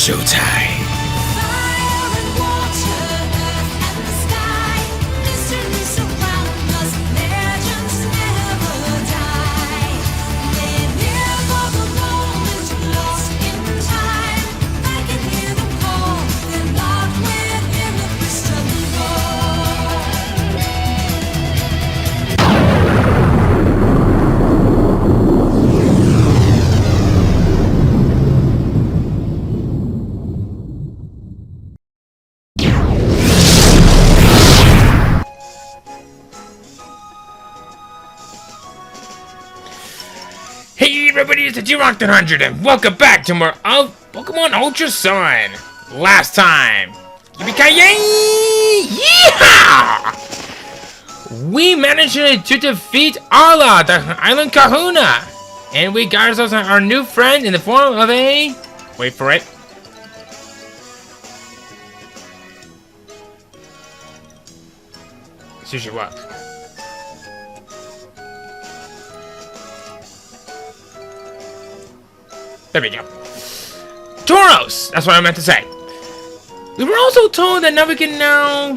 showtime. Hey everybody, it's the G-Rock100 and welcome back to more of Pokemon Ultra Sun. Last time, yippee-ki-yay! Yeehaw! We managed to defeat Arla, the Island Kahuna, and we got ourselves our new friend in the form of a... wait for it. Sushi what? There we go. Tauros! That's what I meant to say. We were also told that now we can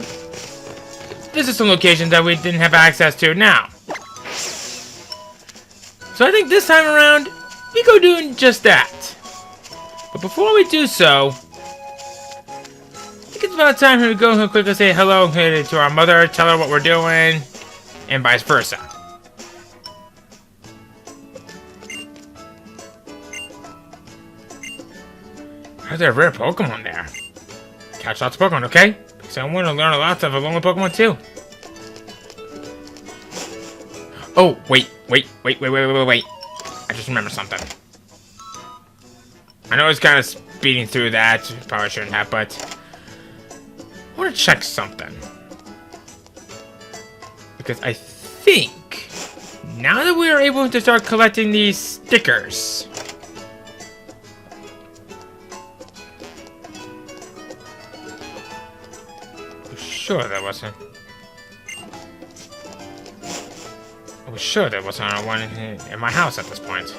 visit some locations that we didn't have access to now. So I think this time around, we go doing just that. But before we do so, I think it's about time to go and quickly say hello to our mother, tell her what we're doing, and vice versa. There's a rare Pokemon there. Catch lots of Pokemon, okay? Because I want to learn a lot of a lonely Pokemon too. Oh, wait. I just remembered something. I know I was kind of speeding through that. Probably shouldn't have, but I want to check something. Because I think now that we are able to start collecting these stickers, sure that wasn't. I was sure there wasn't one in my house at this point.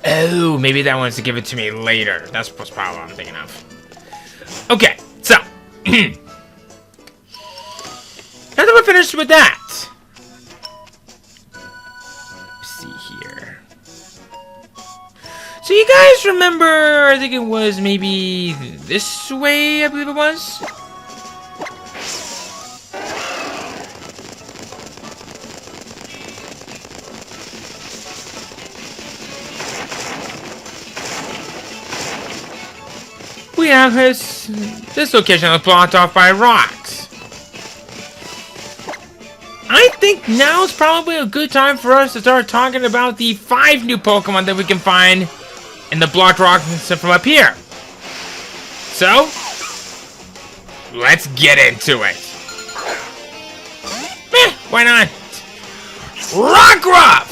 Oh, maybe that one's to give it to me later. That's probably what I'm thinking of. Okay, so now that we're finished with that, let's see here. So you guys remember, I think it was maybe this way, I believe it was? We have this location that was blocked off by rocks. I think now is probably a good time for us to start talking about the 5 new Pokemon that we can find in the blocked rocks from up here. So, let's get into it. Why not? Rockruff!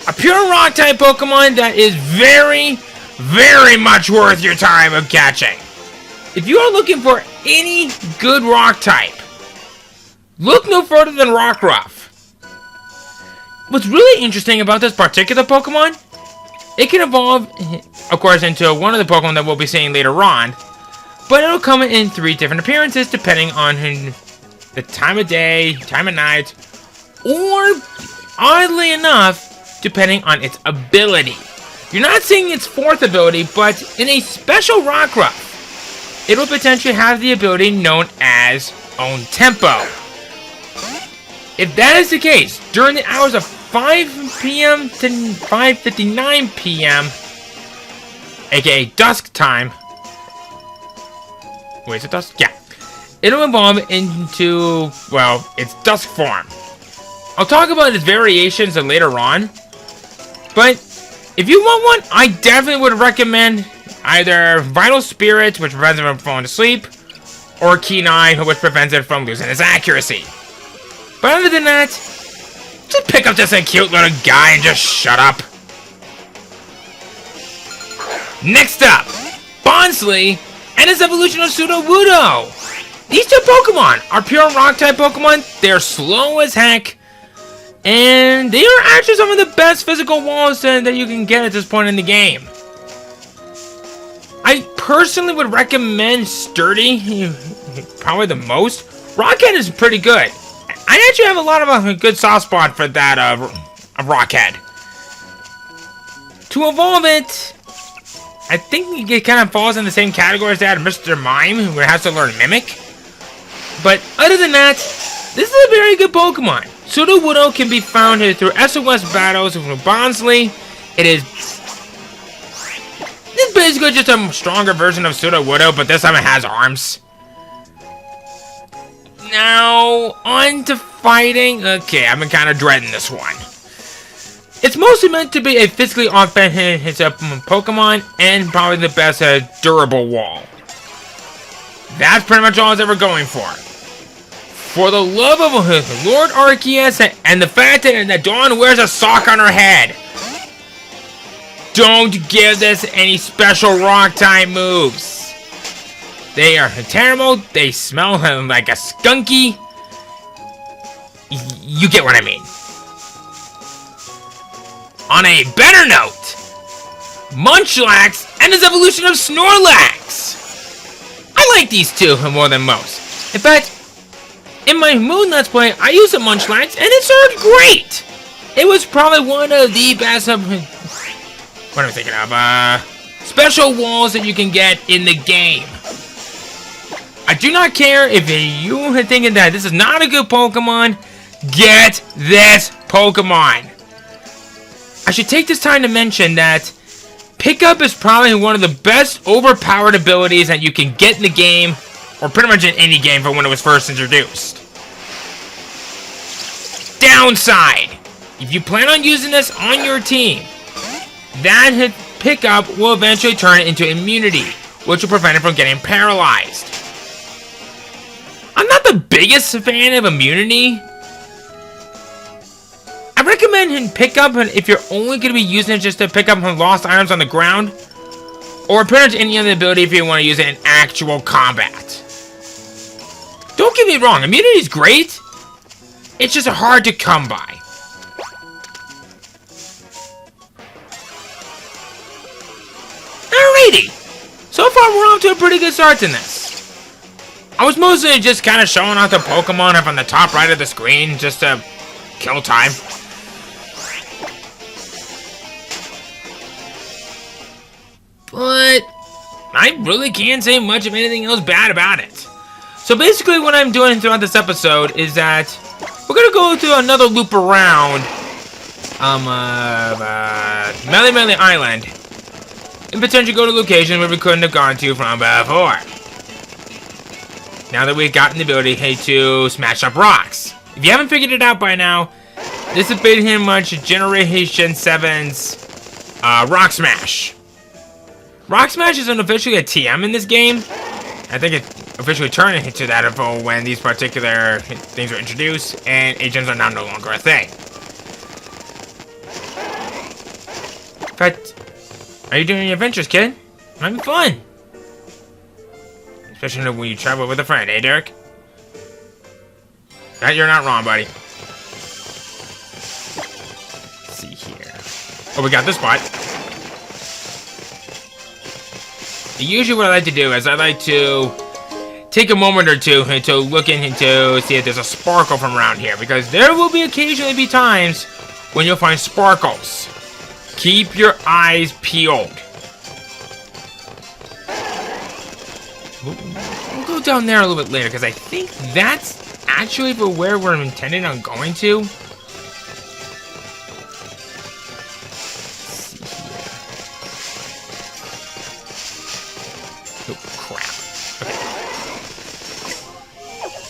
A pure rock type Pokemon that is very much worth your time of catching. If you are looking for any good rock type, look no further than Rockruff. What's really interesting about this particular Pokemon, it can evolve, of course, into one of the Pokemon that we'll be seeing later on, but it'll come in 3 different appearances depending on the time of day, time of night, or, oddly enough, depending on its ability. You're not seeing its 4th ability, but in a special Rockruff, it will potentially have the ability known as Own Tempo. If that is the case, during the hours of 5 p.m. to 5:59 p.m., aka dusk time. Wait, is it dusk? Yeah. It'll evolve into, well, its dusk form. I'll talk about its variations later on, but if you want one, I definitely would recommend either Vital Spirit, which prevents it from falling asleep, or Keen Eye, which prevents it from losing its accuracy. But other than that, just pick up this cute little guy and just shut up. Next up, Bonsly and his evolution of Sudowoodo. These 2 Pokemon are pure rock type Pokemon. They're slow as heck, And they are actually some of the best physical walls that you can get at this point in the game. I personally would recommend Sturdy, probably the most. Rockhead is pretty good. I actually have a lot of a good soft spot for that Rockhead. To evolve it, I think it kind of falls in the same category as that of Mr. Mime, who has to learn Mimic. But other than that, this is a very good Pokemon. Sudowoodo can be found here through SOS battles with Bonsly. It's basically just a stronger version of Sudowoodo, but this time it has arms. Now, on to fighting. Okay, I've been kind of dreading this one. It's mostly meant to be a physically offensive Pokemon, and probably the best durable wall. That's pretty much all I was ever going for. For the love of Lord Arceus and the fact that Dawn wears a sock on her head, don't give this any special rock-type moves. They are terrible, they smell like a skunky. You get what I mean. On a better note, Munchlax and his evolution of Snorlax. I like these two more than most. In fact, in my Moon Let's Play, I used a Munchlax and it served great. It was probably one of the best, what am I thinking of? Special walls that you can get in the game. I do not care if you are thinking that this is not a good Pokemon. Get this Pokemon. I should take this time to mention that Pickup is probably one of the best overpowered abilities that you can get in the game, or pretty much in any game from when it was first introduced. Downside: if you plan on using this on your team, that Pickup will eventually turn it into immunity, which will prevent it from getting paralyzed. I'm not the biggest fan of immunity. I recommend him Pickup if you're only going to be using it just to pick up lost items on the ground, or pretty much any other ability if you want to use it in actual combat. Don't get me wrong, immunity is great. It's just hard to come by. Alrighty, so far we're off to a pretty good start in this. I was mostly just kind of showing off the Pokemon up on the top right of the screen just to kill time. But I really can't say much of anything else bad about it. So basically what I'm doing throughout this episode is that we're going to go through another loop around Melemele Island and potentially go to locations where we couldn't have gone to from before. Now that we've gotten the ability to smash up rocks. If you haven't figured it out by now, this is pretty much Generation 7's Rock Smash. Rock Smash isn't officially a TM in this game. I think it officially turned into that when these particular things were introduced, and agents are now no longer a thing. In fact, are you doing any adventures, kid? I'm having fun. Especially when you travel with a friend, eh, Derek? You're not wrong, buddy. Let's see here. Oh, we got this spot. Usually what I like to do is I like to take a moment or two to look into see if there's a sparkle from around here, because there will be occasionally be times when you'll find sparkles. Keep your eyes peeled. We'll go down there a little bit later, because I think that's actually for where we're intending on going to. Oh, crap. Okay.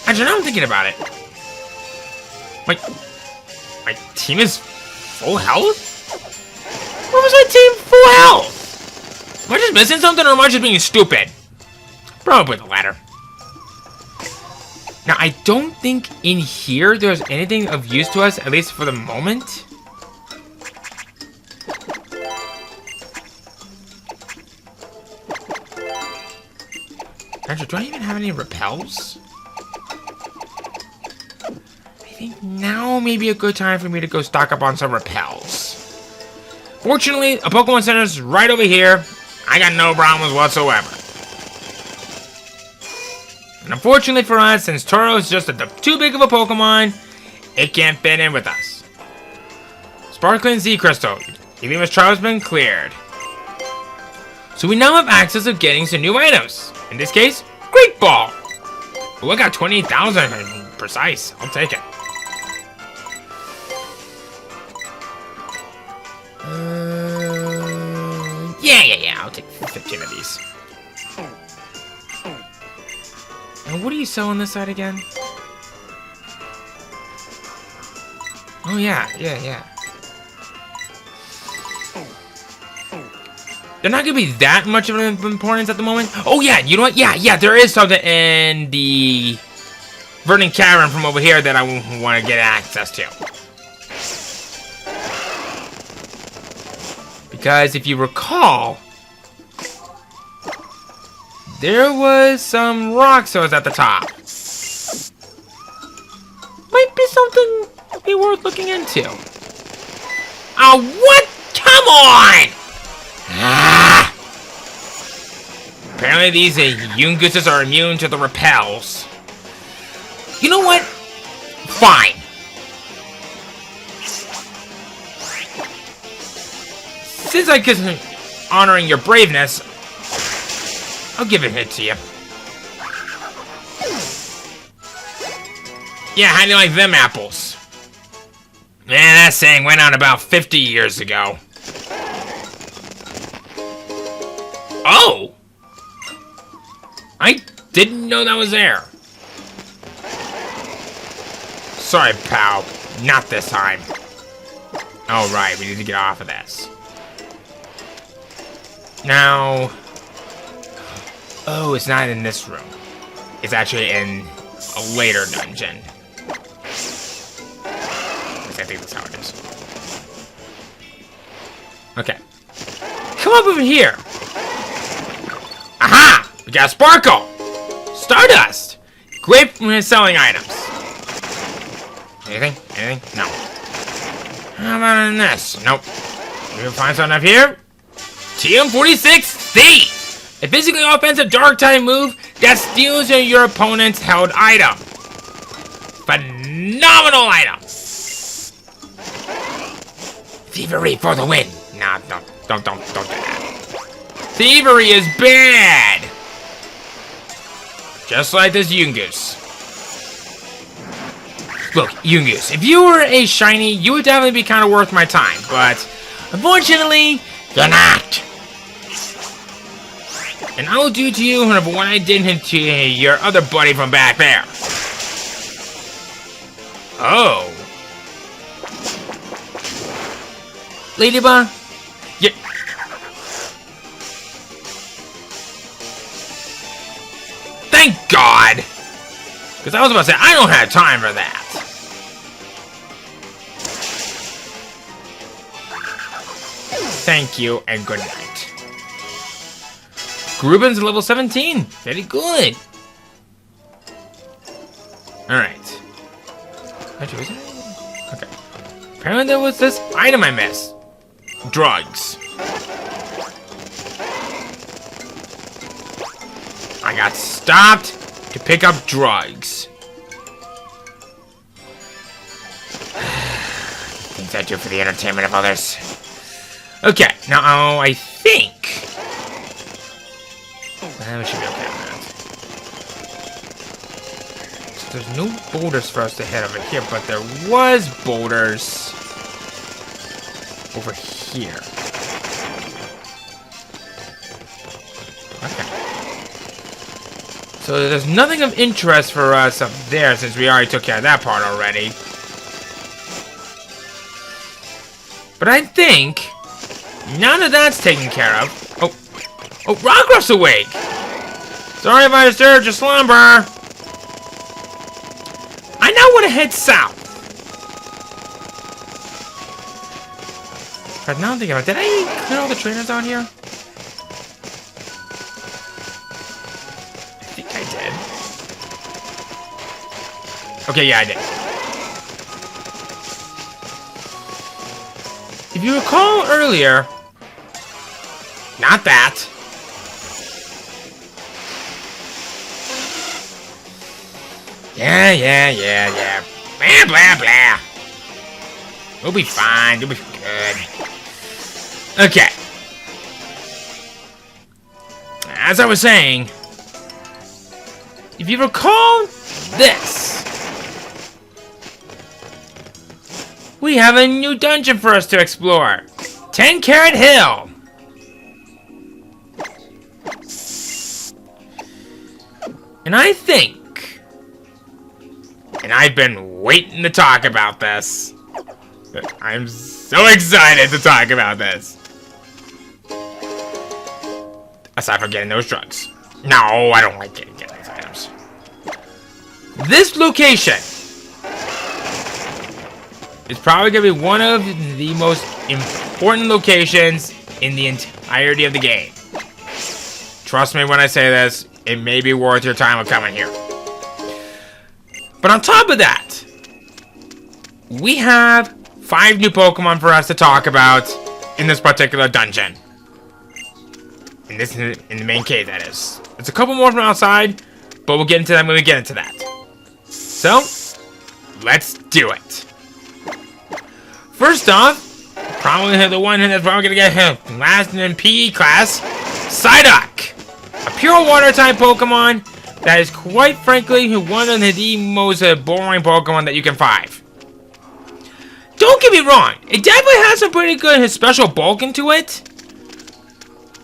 Actually, now I'm thinking about it. My team is full health? Where was my team full health? Am I just missing something, or am I just being stupid? Probably the latter. Now, I don't think in here there's anything of use to us, at least for the moment. Andrew, do I even have any repels? I think now may be a good time for me to go stock up on some repels. Fortunately, a Pokemon Center is right over here. I got no problems whatsoever. And unfortunately for us, since Toro is just too big of a Pokemon, it can't fit in with us. Sparkling Z Crystal. Elima's trial has been cleared. So we now have access of getting some new items. In this case, Great Ball. Oh, I got 20,000 precise. I'll take it. Yeah. I'll take 15 of these. And what do you sell on this side again? Oh, yeah. They're not going to be that much of an importance at the moment. Oh, yeah, you know what? Yeah, there is something in the Vernon Cavern from over here that I want to get access to. Because if you recall, there was some rock stars at the top. Might be something be worth looking into. Oh, what? Come on! Apparently these Yunguses are immune to the repels. You know what? Fine. Since I guess honoring your braveness, I'll give a hit to you. Yeah, how do you like them apples? Man, that saying went on about 50 years ago. Oh! I didn't know that was there. Sorry, pal. Not this time. Oh, right. We need to get off of this. Now... Oh, it's not in this room. It's actually in a later dungeon. I think that's how it is. Okay. Come up over here. Aha! We got Sparkle! Stardust! Great for selling items. Anything? No. How about in this? Nope. You can find something up here? TM46C! A physically offensive dark type move that steals your opponent's held item. Phenomenal item! Thievery for the win! Nah, don't do that. Thievery is bad! Just like this Yungoos. Look, Yungoos, if you were a shiny, you would definitely be kind of worth my time, but unfortunately, you're not. And I will do to you what I did to your other buddy from back there. Oh. Ladybug? Yeah. Thank God! Because I was about to say, I don't have time for that. Thank you, and good night. Gruben's level 17. Very good. Alright. Actually, was it? Okay. Apparently there was this item I missed. Drugs. I got stopped to pick up drugs. Things I do for the entertainment of others. Okay, now I think... we should be okay with that. So there's no boulders for us to hit over here, but there was boulders over here. Okay. So there's nothing of interest for us up there since we already took care of that part already. But I think, now that that's taken care of... Oh, Rockruff's awake! Sorry if I disturbed your slumber. I now want to head south. But now I'm thinking about it, did I clear all the trainers down here? I think I did. Okay, yeah, I did. If you recall earlier, not that. Yeah. Blah, blah, blah. We'll be fine. You'll be good. Okay. As I was saying, if you recall this, we have a new dungeon for us to explore. 10 Carat Hill. And I think, and I've been waiting to talk about this. I'm so excited to talk about this. Aside from getting those drugs. No, I don't like getting those items. This location is probably going to be one of the most important locations in the entirety of the game. Trust me when I say this, it may be worth your time of coming here. But on top of that, we have 5 new Pokemon for us to talk about in this particular dungeon. In the main cave, that is. It's a couple more from outside, but we'll get into that when we get into that. So, let's do it. First off, probably the one that's probably gonna get him last in PE class, Psyduck, a pure water type Pokemon that is quite frankly one of the most boring Pokemon that you can find. Don't get me wrong, it definitely has some pretty good special bulk into it.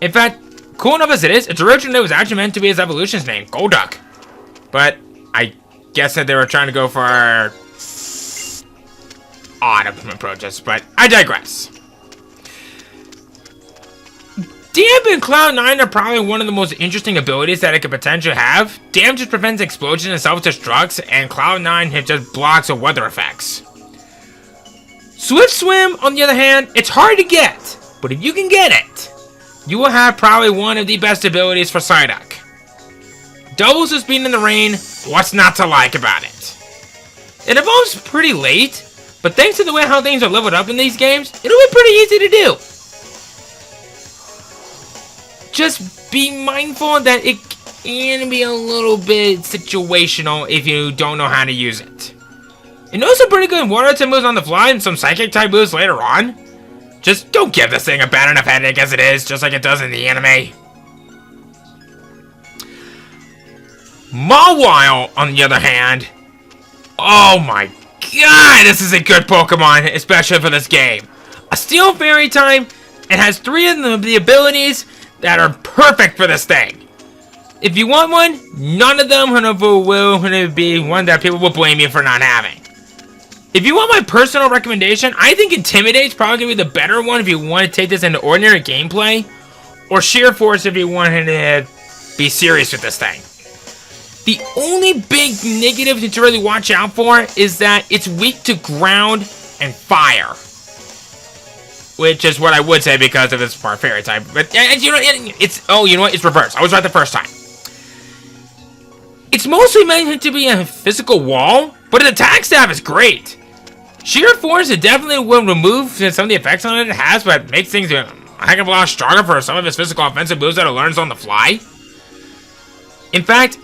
In fact, cool enough as it is, its original name was actually meant to be its evolution's name, Golduck. But I guess that they were trying to go for odd approaches, but I digress. Damp and Cloud9 are probably one of the most interesting abilities that it could potentially have. Damp just prevents explosions and self-destructs, and Cloud9 just blocks the weather effects. Swift Swim, on the other hand, it's hard to get, but if you can get it, you will have probably one of the best abilities for Psyduck. Doubles the speed in the rain, what's not to like about it? It evolves pretty late, but thanks to the way how things are leveled up in these games, it'll be pretty easy to do. Just be mindful that it can be a little bit situational if you don't know how to use it. It knows some pretty good water type moves on the fly and some psychic type moves later on. Just don't give this thing a bad enough headache as it is, just like it does in the anime. Mawile, on the other hand, oh my god, this is a good Pokemon, especially for this game. A Steel Fairy type, it has 3 of the abilities that are perfect for this thing. If you want one, none of them will be one that people will blame you for not having. If you want my personal recommendation, I think Intimidate's probably going to be the better one if you want to take this into ordinary gameplay, or Sheer Force if you want to be serious with this thing. The only big negative to really watch out for is that it's weak to ground and fire. Which is what I would say because of its part fairy type. But you know, it's reversed. I was right the first time. It's mostly meant to be a physical wall, but its attack staff is great. Sheer Force, it definitely will remove some of the effects on it has, but makes things a heck of a lot stronger for some of its physical offensive moves that it learns on the fly. In fact,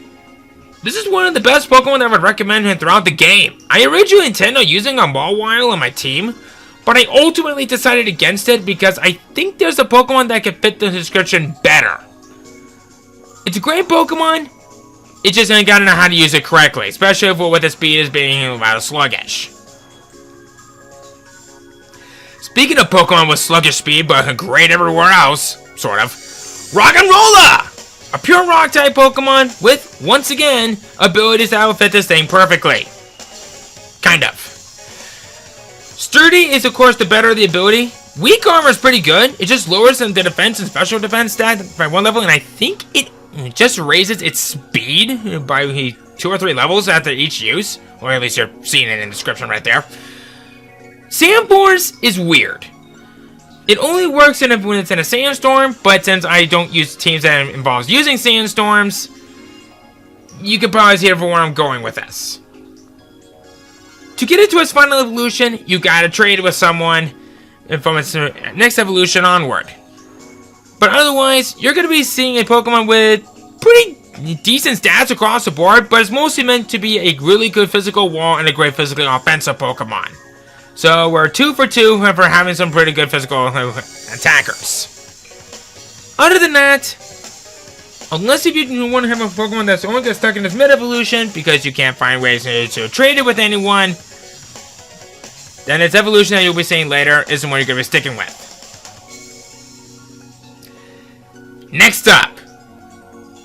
this is one of the best Pokemon that I would recommend throughout the game. I originally intended on using a Mawile on my team, but I ultimately decided against it because I think there's a Pokemon that can fit the description better. It's a great Pokemon, it just ain't gotta know how to use it correctly, especially with its speed as being rather sluggish. Speaking of Pokemon with sluggish speed, but great everywhere else, sort of, Rock'n'Rolla! A pure rock type Pokemon with, once again, abilities that will fit this thing perfectly. Kind of. Sturdy is, of course, the better the ability. Weak armor is pretty good. It just lowers the defense and special defense stat by 1 level, and I think it just raises its speed by 2 or 3 levels after each use. Or at least you're seeing it in the description right there. Sandforce is weird. It only works when it's in a sandstorm, but since I don't use teams that involves using sandstorms, you can probably see where I'm going with this. To get it to its final evolution, you gotta trade it with someone from its next evolution onward. But otherwise, you're going to be seeing a Pokemon with pretty decent stats across the board, but it's mostly meant to be a really good physical wall and a great physically offensive Pokemon. So we're 2 for 2 for having some pretty good physical attackers. Other than that, unless if you want to have a Pokemon that's only gets stuck in its mid-evolution because you can't find ways to trade it with anyone, then its evolution that you'll be seeing later isn't what you're going to be sticking with. Next up,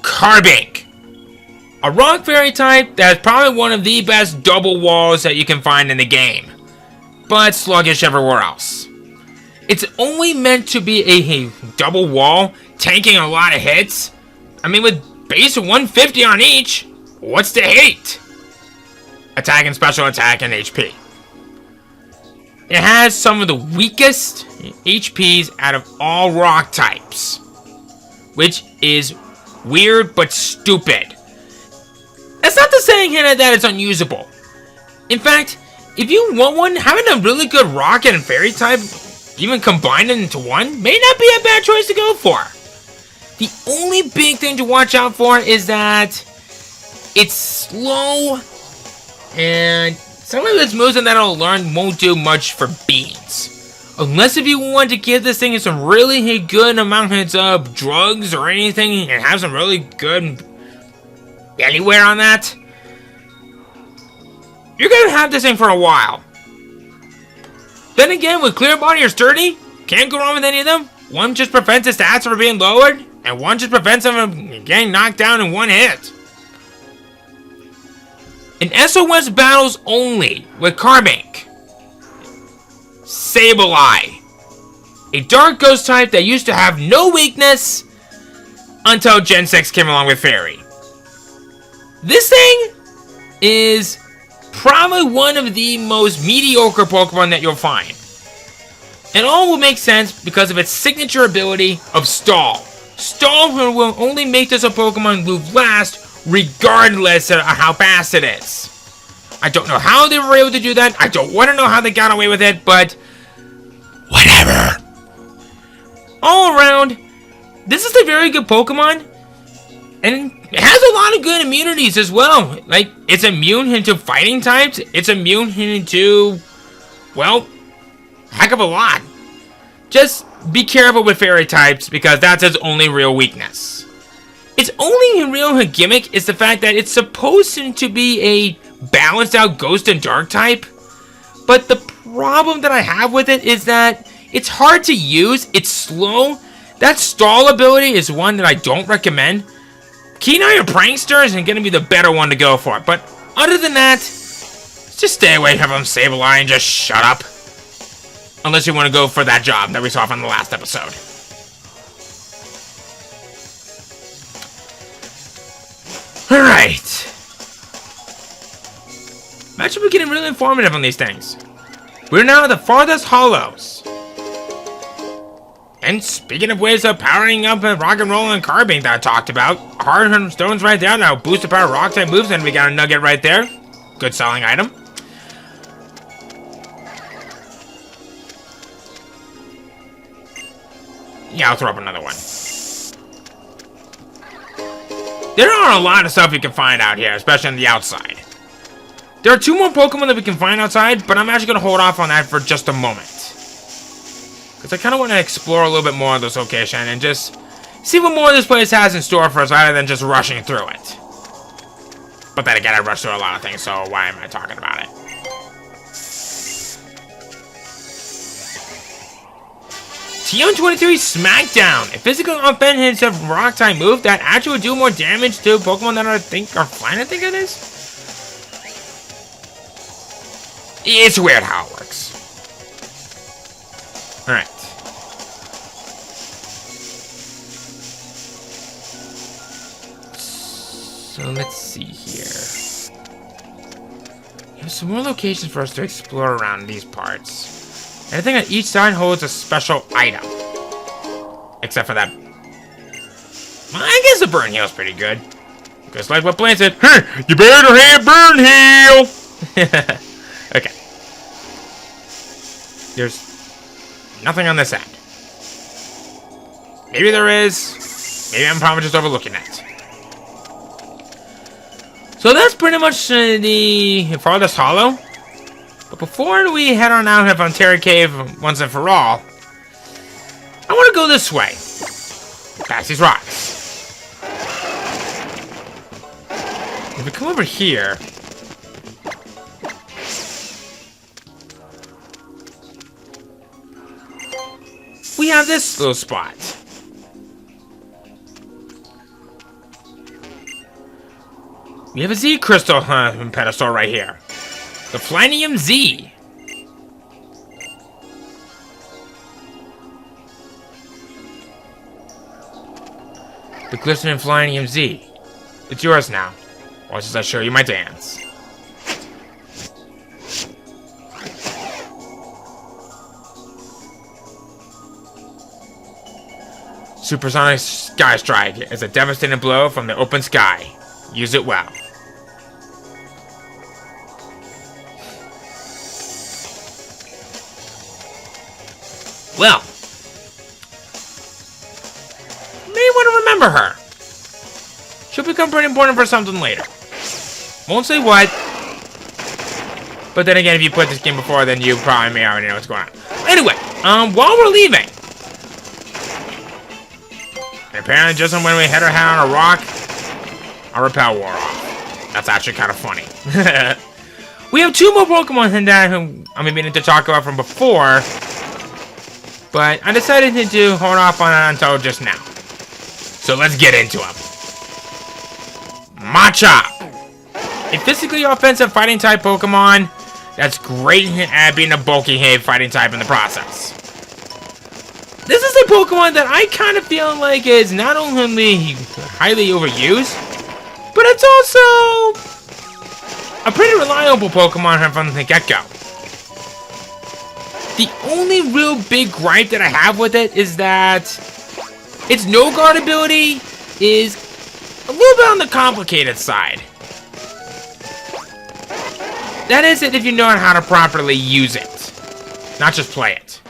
Carbink. A rock fairy type that's probably one of the best double walls that you can find in the game, but sluggish everywhere else. It's only meant to be a double wall, tanking a lot of hits. I mean, with base of 150 on each, what's the hate? Attack and special attack and HP. It has some of the weakest HPs out of all rock types, which is weird but stupid. That's not to say here that it's unusable. In fact, if you want one, having a really good rock and fairy type, even combined into one, may not be a bad choice to go for. The only big thing to watch out for is that it's slow, and some of its moves that it'll learn won't do much for beans. Unless if you want to give this thing some really good amounts of drugs or anything and have some really good anywhere on that, you're going to have this thing for a while. Then again, with Clear Body or Sturdy, can't go wrong with any of them. One just prevents its stats from being lowered, and one just prevents them from getting knocked down in one hit. In SOS battles only with Carbink, Sableye, a dark ghost type that used to have no weakness until Gen 6 came along with Fairy. This thing is probably one of the most mediocre Pokemon that you'll find. And all will make sense because of its signature ability of Stall. Stall will only make this a Pokemon move last regardless of how fast it is. I don't know how they were able to do that. I don't want to know how they got away with it, but whatever. All around, this is a very good Pokemon, and it has a lot of good immunities as well. Like, it's immune to fighting types. It's immune to, well, heck of a lot. Just be careful with fairy types because that's its only real weakness. Its only real gimmick is the fact that it's supposed to be a balanced out ghost and dark type. But the problem that I have with it is that it's hard to use. It's slow. That stall ability is one that I don't recommend. Kenai or Prankster is going to be the better one to go for. But other than that, just stay away from Sableye and just shut up. Unless you want to go for that job that we saw from the last episode. Alright. Matchup is getting really informative on these things. We're now at the farthest hollows. And speaking of ways of powering up a rock and roll and Carbink that I talked about, hard stones right there. Now boost the power rock type moves, and we got a nugget right there. Good selling item. Yeah, I'll throw up another one. There are a lot of stuff you can find out here, especially on the outside. There are 2 more Pokemon that we can find outside, but I'm actually going to hold off on that for just a moment. Because I kind of want to explore a little bit more of this location and just see what more this place has in store for us rather than just rushing through it. But then again, I rush through a lot of things, so why am I talking about it? TM23 Smackdown. A physical offensive rock type move that actually would do more damage to Pokemon than I think are flying, I think it is. It's weird how it works. Alright. So let's see here. There's some more locations for us to explore around these parts. Everything on each side holds a special item. Except for that. Well, I guess the burn heal's pretty good. Just like what Blaine said. Hey, you better have burn heal! Okay. There's Nothing on this end. Maybe there is. Maybe I'm probably just overlooking it. So that's pretty much the farthest hollow. But before we head on out of Ontario Cave once and for all, I want to go this way. Past these rocks. If we come over here, we have this little spot. We have a Z crystal pedestal right here. The Flanium Z. The glistening Flanium Z. It's yours now. Watch as I show you my dance. Supersonic Sky Strike is a devastating blow from the open sky. Use it well. Well, may want to remember her. She'll become pretty important for something later. Won't say what. But then again, if you put this game before, then you probably may already know what's going on. Anyway, while we're leaving, and apparently just when we hit our head on a rock, our repel wore off. That's actually kind of funny. We have 2 more Pokemon than that who I've been meaning to talk about from before. But I decided to hold off on it until just now. So let's get into them. Machop! A physically offensive fighting type Pokemon that's great at being a bulky fighting type in the process. This is a Pokemon that I kind of feel like is not only highly overused, but it's also a pretty reliable Pokemon from the get-go. The only real big gripe that I have with it is that its no-guard ability is a little bit on the complicated side. That is it if you know how to properly use it, not just play it.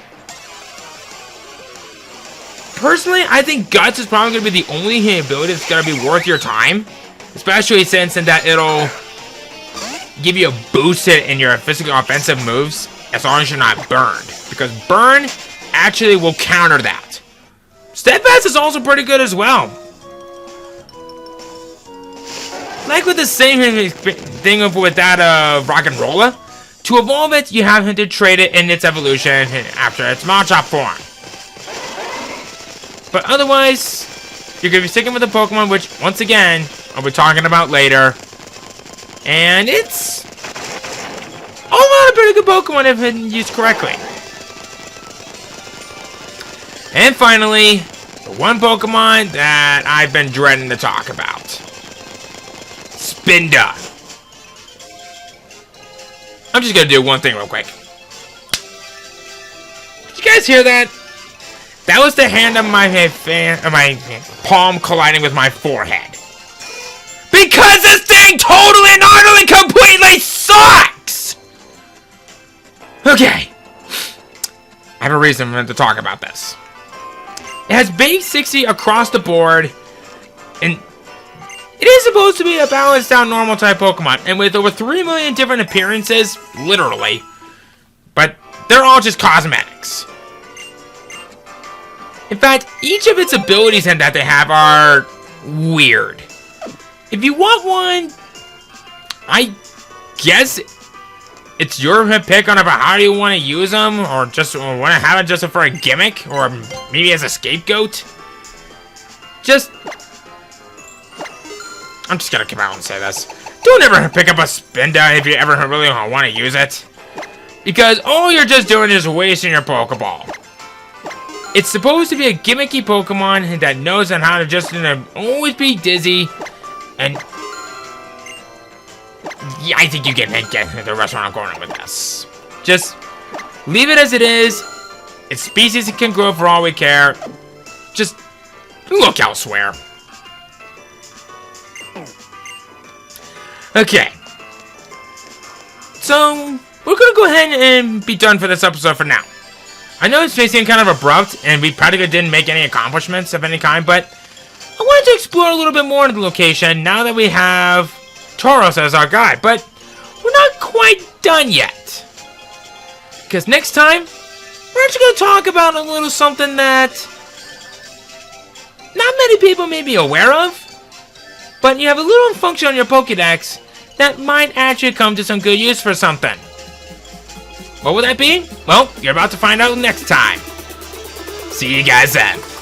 Personally, I think Guts is probably going to be the only ability that's going to be worth your time, especially since in that it'll give you a boost in your physical offensive moves as long as you're not burned, because burn actually will counter that. Steadfast is also pretty good as well. Like with the same thing with that of Rock'n'Rolla, to evolve it, you have to trade it in its evolution after its Machop form. But otherwise, you're going to be sticking with the Pokemon, which, once again, I'll be talking about later. And it's a lot of pretty good Pokemon if used correctly. And finally, the one Pokemon that I've been dreading to talk about. Spinda. I'm just going to do one thing real quick. Did you guys hear that? That was the hand of my palm colliding with my forehead. Because this thing totally and utterly completely sucks! Okay. I have a reason to talk about this. It has base 60 across the board, and it is supposed to be a balanced down normal type Pokemon, and with over 3 million different appearances, literally, but they're all just cosmetics. In fact, each of its abilities and that they have are weird. If you want one, I guess it's your pick on about how you want to use them, or just want to have it just for a gimmick, or maybe as a scapegoat. I'm just gonna come out and say this. Don't ever pick up a Spinda if you ever really want to use it. Because all you're just doing is wasting your Pokeball. It's supposed to be a gimmicky Pokemon that knows on how to just always be dizzy. And yeah, I think you get the restaurant I'm going with this. Just leave it as it is. Its species can grow for all we care. Just look elsewhere. Okay. So, we're going to go ahead and be done for this episode for now. I know this may seem kind of abrupt, and we practically didn't make any accomplishments of any kind, but I wanted to explore a little bit more into the location now that we have Tauros as our guide, but we're not quite done yet. Because next time, we're actually going to talk about a little something that not many people may be aware of, but you have a little function on your Pokédex that might actually come to some good use for something. What would that be? Well, you're about to find out next time. See you guys then.